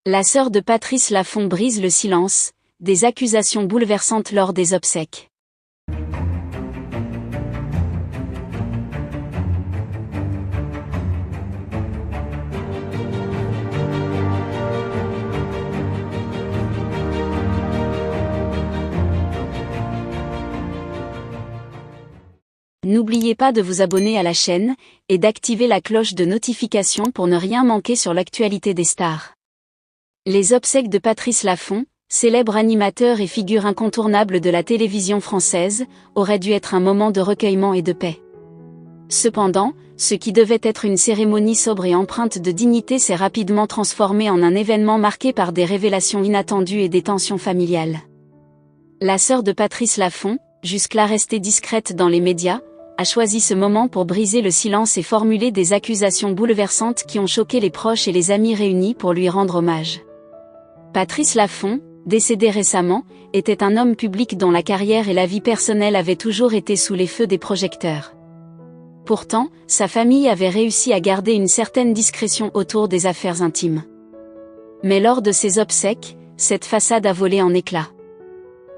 La sœur de Patrice Laffont brise le silence, des accusations bouleversantes lors des obsèques. N'oubliez pas de vous abonner à la chaîne, et d'activer la cloche de notification pour ne rien manquer sur l'actualité des stars. Les obsèques de Patrice Laffont, célèbre animateur et figure incontournable de la télévision française, auraient dû être un moment de recueillement et de paix. Cependant, ce qui devait être une cérémonie sobre et empreinte de dignité s'est rapidement transformé en un événement marqué par des révélations inattendues et des tensions familiales. La sœur de Patrice Laffont, jusque-là restée discrète dans les médias, a choisi ce moment pour briser le silence et formuler des accusations bouleversantes qui ont choqué les proches et les amis réunis pour lui rendre hommage. Patrice Laffont, décédé récemment, était un homme public dont la carrière et la vie personnelle avaient toujours été sous les feux des projecteurs. Pourtant, sa famille avait réussi à garder une certaine discrétion autour des affaires intimes. Mais lors de ses obsèques, cette façade a volé en éclats.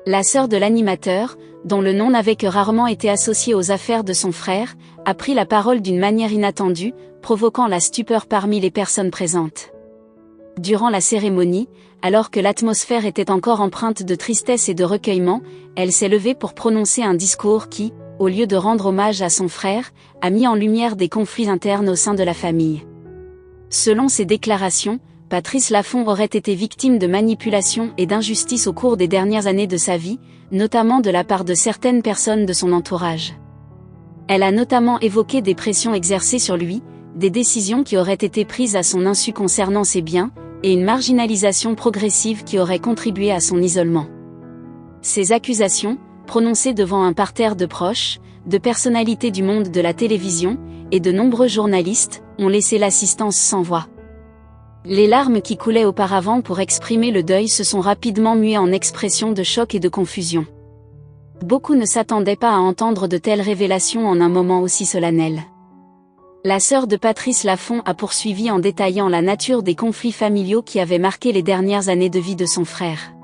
La sœur de l'animateur, dont le nom n'avait que rarement été associé aux affaires de son frère, a pris la parole d'une manière inattendue, provoquant la stupeur parmi les personnes présentes. Durant la cérémonie, alors que l'atmosphère était encore empreinte de tristesse et de recueillement, elle s'est levée pour prononcer un discours qui, au lieu de rendre hommage à son frère, a mis en lumière des conflits internes au sein de la famille. Selon ses déclarations, Patrice Laffont aurait été victime de manipulation et d'injustice au cours des dernières années de sa vie, notamment de la part de certaines personnes de son entourage. Elle a notamment évoqué des pressions exercées sur lui, des décisions qui auraient été prises à son insu concernant ses biens, et une marginalisation progressive qui aurait contribué à son isolement. Ces accusations, prononcées devant un parterre de proches, de personnalités du monde de la télévision, et de nombreux journalistes, ont laissé l'assistance sans voix. Les larmes qui coulaient auparavant pour exprimer le deuil se sont rapidement muées en expressions de choc et de confusion. Beaucoup ne s'attendaient pas à entendre de telles révélations en un moment aussi solennel. La sœur de Patrice Laffont a poursuivi en détaillant la nature des conflits familiaux qui avaient marqué les dernières années de vie de son frère.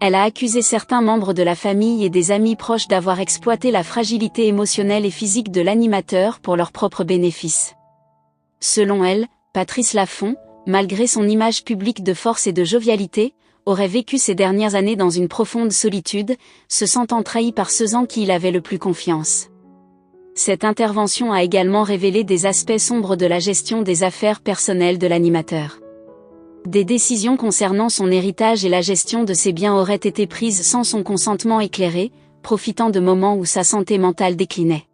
Elle a accusé certains membres de la famille et des amis proches d'avoir exploité la fragilité émotionnelle et physique de l'animateur pour leurs propres bénéfices. Selon elle, Patrice Laffont, malgré son image publique de force et de jovialité, aurait vécu ces dernières années dans une profonde solitude, se sentant trahi par ceux en qui il avait le plus confiance. Cette intervention a également révélé des aspects sombres de la gestion des affaires personnelles de l'animateur. Des décisions concernant son héritage et la gestion de ses biens auraient été prises sans son consentement éclairé, profitant de moments où sa santé mentale déclinait.